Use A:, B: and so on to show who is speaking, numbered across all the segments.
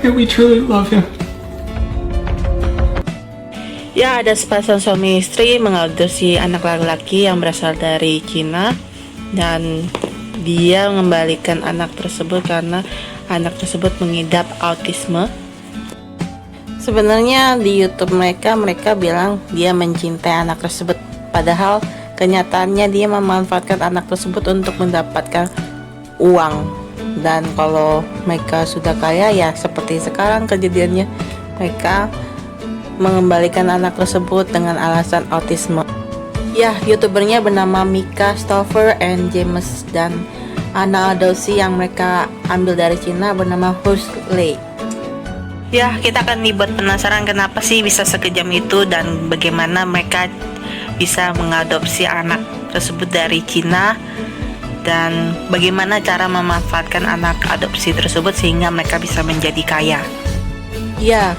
A: that we truly love him.
B: Ya, ada sepasang suami istri mengadopsi anak laki-laki yang berasal dari Cina, dan dia mengembalikan anak tersebut karena anak tersebut mengidap autisme. Sebenarnya di YouTube mereka bilang dia mencintai anak tersebut, padahal kenyataannya dia memanfaatkan anak tersebut untuk mendapatkan uang. Dan kalau mereka sudah kaya, ya seperti sekarang kejadiannya, mereka mengembalikan anak tersebut dengan alasan autisme. Ya, youtubernya bernama Mika Stover and James, dan anak adopsi yang mereka ambil dari Cina bernama Huxley. Ya, kita akan dibuat penasaran kenapa sih bisa sekejam itu dan bagaimana mereka bisa mengadopsi anak tersebut dari Cina, dan bagaimana cara memanfaatkan anak adopsi tersebut sehingga mereka bisa menjadi kaya. Ya,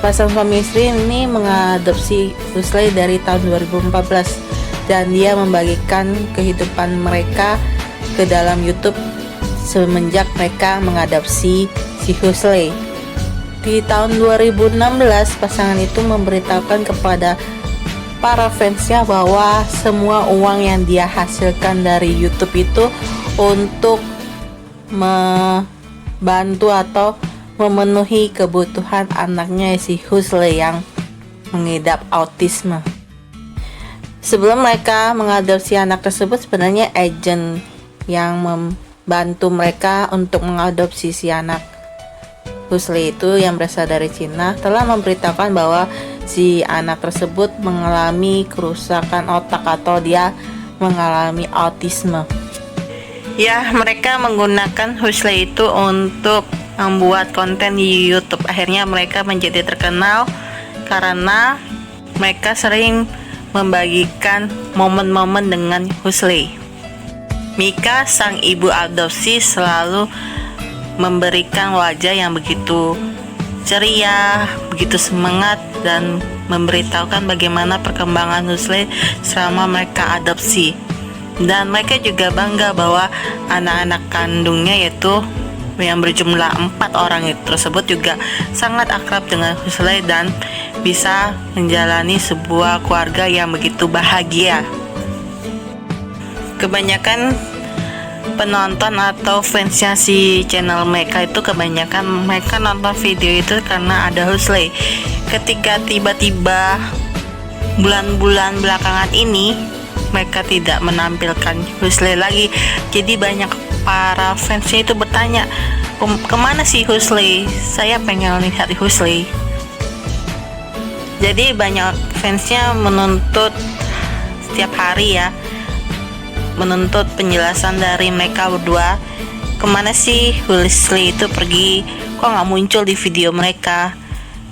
B: pasang suami istri ini mengadopsi Huxley dari tahun 2014, dan dia membagikan kehidupan mereka ke dalam YouTube semenjak mereka mengadopsi si Huxley. Di tahun 2016, pasangan itu memberitahukan kepada para fansnya bahwa semua uang yang dia hasilkan dari YouTube itu untuk membantu atau memenuhi kebutuhan anaknya si Huxley yang mengidap autisme. Sebelum mereka mengadopsi anak tersebut, sebenarnya agen yang membantu mereka untuk mengadopsi si anak Huxley itu yang berasal dari Cina telah memberitahukan bahwa si anak tersebut mengalami kerusakan otak atau dia mengalami autisme. Ya, mereka menggunakan Huxley itu untuk membuat konten di YouTube. Akhirnya mereka menjadi terkenal karena mereka sering membagikan momen-momen dengan Huxley. Mika, sang ibu adopsi, selalu memberikan wajah yang begitu ceria, begitu semangat, dan memberitahukan bagaimana perkembangan Huxley selama mereka adopsi. Dan mereka juga bangga bahwa anak-anak kandungnya, yaitu yang berjumlah 4 orang itu tersebut, juga sangat akrab dengan Huxley dan bisa menjalani sebuah keluarga yang begitu bahagia. Kebanyakan penonton atau fansnya si channel mereka itu kebanyakan mereka nonton video itu karena ada Huxley. Ketika tiba-tiba bulan-bulan belakangan ini mereka tidak menampilkan Huxley lagi, jadi banyak para fansnya itu bertanya, kemana sih Huxley? Saya pengen lihat Huxley. Jadi banyak fansnya menuntut setiap hari ya, menuntut penjelasan dari mereka berdua, kemana sih Huxley itu pergi, kok nggak muncul di video mereka,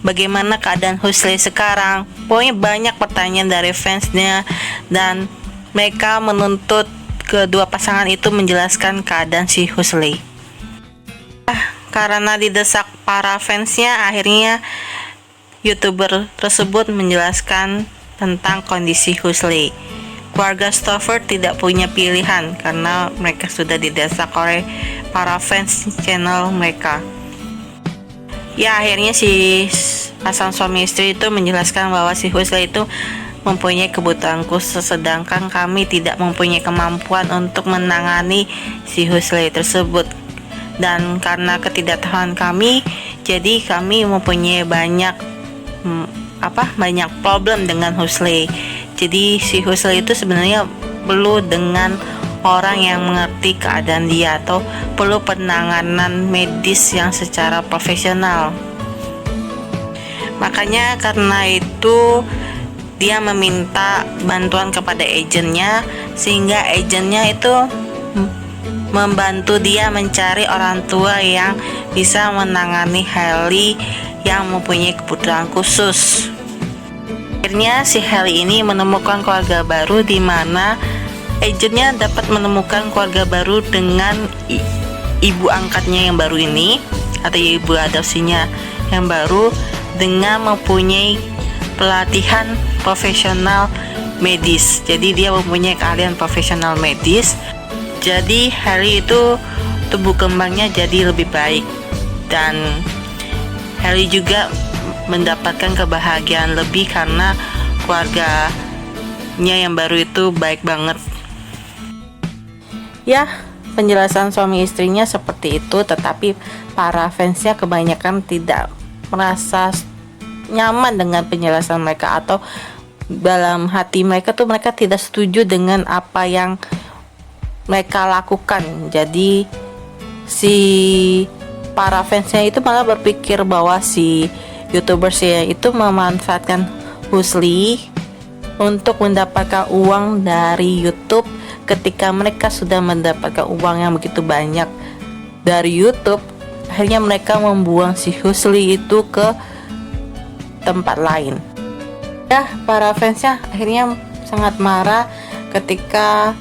B: bagaimana keadaan Huxley sekarang. Pokoknya banyak pertanyaan dari fansnya, dan mereka menuntut kedua pasangan itu menjelaskan keadaan si Huxley. Karena didesak para fansnya, akhirnya YouTuber tersebut menjelaskan tentang kondisi Huxley. Keluarga Stover tidak punya pilihan karena mereka sudah didesak oleh para fans channel mereka. Ya, akhirnya si pasang suami istri itu menjelaskan bahwa si Huxley itu mempunyai kebutuhan khusus, sedangkan kami tidak mempunyai kemampuan untuk menangani si Huxley tersebut. Dan karena ketidaktahuan kami, jadi kami mempunyai banyak problem dengan Huxley. Jadi si Huxley itu sebenarnya perlu dengan orang yang mengerti keadaan dia, atau perlu penanganan medis yang secara profesional. Makanya karena itu dia meminta bantuan kepada agennya, sehingga agennya itu membantu dia mencari orang tua yang bisa menangani Hailey yang mempunyai kebutuhan khusus. Akhirnya si Hailey ini menemukan keluarga baru, di mana agennya dapat menemukan keluarga baru dengan ibu angkatnya yang baru ini, atau ibu adopsinya yang baru, dengan mempunyai pelatihan profesional medis. Jadi dia mempunyai keahlian profesional medis. Jadi Hailey itu tubuh kembangnya jadi lebih baik, dan Harry juga mendapatkan kebahagiaan lebih karena keluarganya yang baru itu baik banget. Ya, penjelasan suami istrinya seperti itu, tetapi para fansnya kebanyakan tidak merasa nyaman dengan penjelasan mereka, atau dalam hati mereka tuh mereka tidak setuju dengan apa yang mereka lakukan. Jadi si para fansnya itu malah berpikir bahwa si YouTubersnya itu memanfaatkan Husli untuk mendapatkan uang dari YouTube ketika mereka sudah mendapatkan uang yang begitu banyak dari YouTube. Akhirnya mereka membuang si Husli itu ke tempat lain. Ya, para fansnya akhirnya sangat marah ketika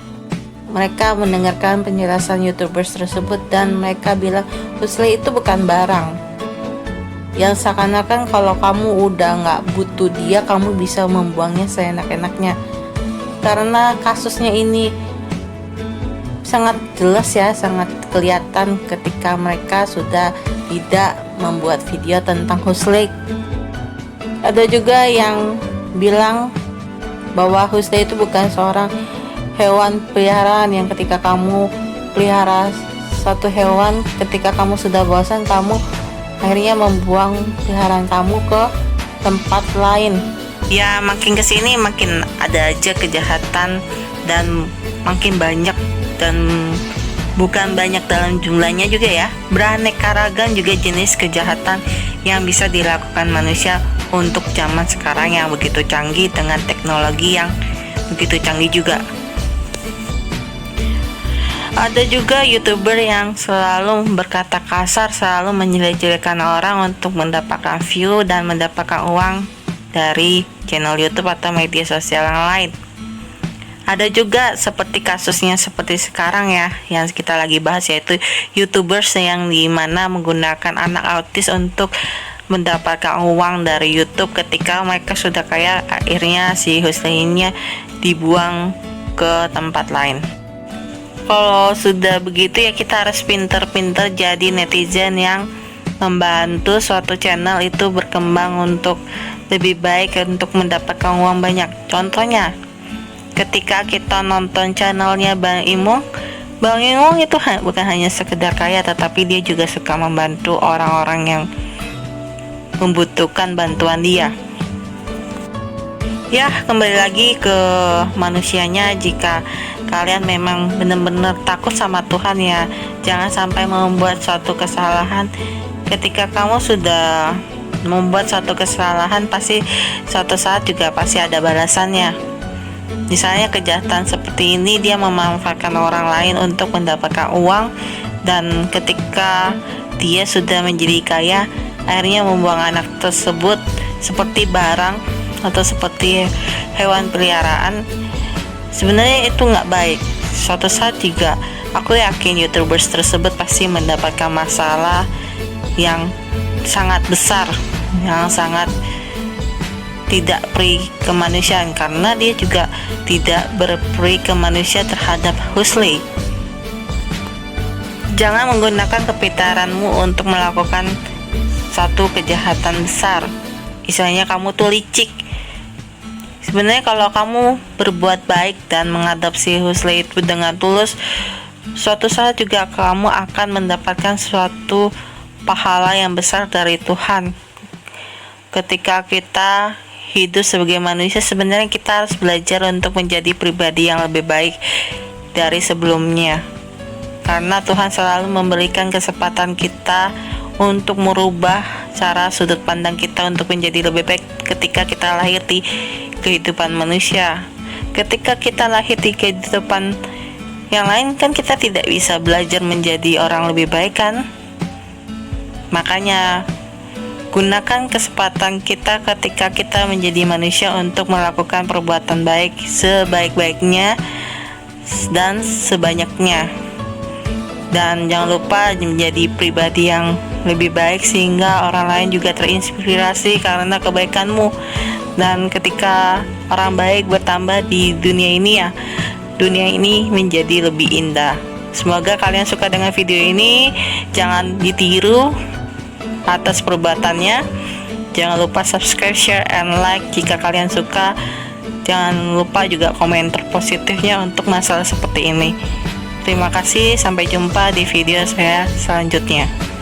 B: mereka mendengarkan penjelasan YouTubers tersebut, dan mereka bilang Husli itu bukan barang yang seakan-akan kalau kamu udah nggak butuh dia, kamu bisa membuangnya seenak-enaknya. Karena kasusnya ini sangat jelas ya, sangat kelihatan ketika mereka sudah tidak membuat video tentang Husli. Ada juga yang bilang bahwa Husli itu bukan seorang hewan peliharaan yang ketika kamu pelihara satu hewan, ketika kamu sudah bosan, kamu akhirnya membuang peliharaan kamu ke tempat lain. Ya, makin kesini makin ada aja kejahatan, dan makin banyak, dan bukan banyak dalam jumlahnya juga ya. Beraneka ragam juga jenis kejahatan yang bisa dilakukan manusia untuk zaman sekarang yang begitu canggih, dengan teknologi yang begitu canggih juga. Ada juga YouTuber yang selalu berkata kasar, selalu menjelek-jelekan orang untuk mendapatkan view dan mendapatkan uang dari channel YouTube atau media sosial yang lain. Ada juga seperti kasusnya seperti sekarang ya, yang kita lagi bahas, yaitu YouTubers yang dimana menggunakan anak autis untuk mendapatkan uang dari YouTube. Ketika mereka sudah kaya, akhirnya si Husli-nya dibuang ke tempat lain. Kalau sudah begitu ya, kita harus pinter-pinter jadi netizen yang membantu suatu channel itu berkembang untuk lebih baik, untuk mendapatkan uang banyak. Contohnya, ketika kita nonton channelnya Bang Imong itu bukan hanya sekedar kaya, tetapi dia juga suka membantu orang-orang yang membutuhkan bantuan dia. Ya, kembali lagi ke manusianya. Jika kalian memang benar-benar takut sama Tuhan, ya jangan sampai membuat suatu kesalahan. Ketika kamu sudah membuat suatu kesalahan, pasti suatu saat juga pasti ada balasannya. Misalnya kejahatan seperti ini, dia memanfaatkan orang lain untuk mendapatkan uang, dan ketika dia sudah menjadi kaya, akhirnya membuang anak tersebut seperti barang atau seperti hewan peliharaan. Sebenarnya itu nggak baik. Suatu saat juga aku yakin YouTubers tersebut pasti mendapatkan masalah yang sangat besar, yang sangat tidak pri kemanusiaan, karena dia juga tidak berperi kemanusiaan terhadap Husli. Jangan menggunakan kepintaranmu untuk melakukan satu kejahatan besar. Misalnya kamu tuh licik. Sebenarnya kalau kamu berbuat baik dan mengadopsi Husli itu dengan tulus, suatu saat juga kamu akan mendapatkan suatu pahala yang besar dari Tuhan. Ketika kita hidup sebagai manusia, sebenarnya kita harus belajar untuk menjadi pribadi yang lebih baik dari sebelumnya, karena Tuhan selalu memberikan kesempatan kita untuk merubah cara sudut pandang kita untuk menjadi lebih baik ketika kita lahir di kehidupan manusia. Ketika kita lahir di kehidupan yang lain, kan kita tidak bisa belajar menjadi orang lebih baik kan. Makanya gunakan kesempatan kita ketika kita menjadi manusia untuk melakukan perbuatan baik sebaik-baiknya dan sebanyaknya. Dan jangan lupa menjadi pribadi yang lebih baik sehingga orang lain juga terinspirasi karena kebaikanmu. Dan ketika orang baik bertambah di dunia ini, ya dunia ini menjadi lebih indah. Semoga kalian suka dengan video ini. Jangan ditiru atas perbuatannya. Jangan lupa subscribe, share, and like jika kalian suka. Jangan lupa juga komentar positifnya untuk masalah seperti ini. Terima kasih, sampai jumpa di video saya selanjutnya.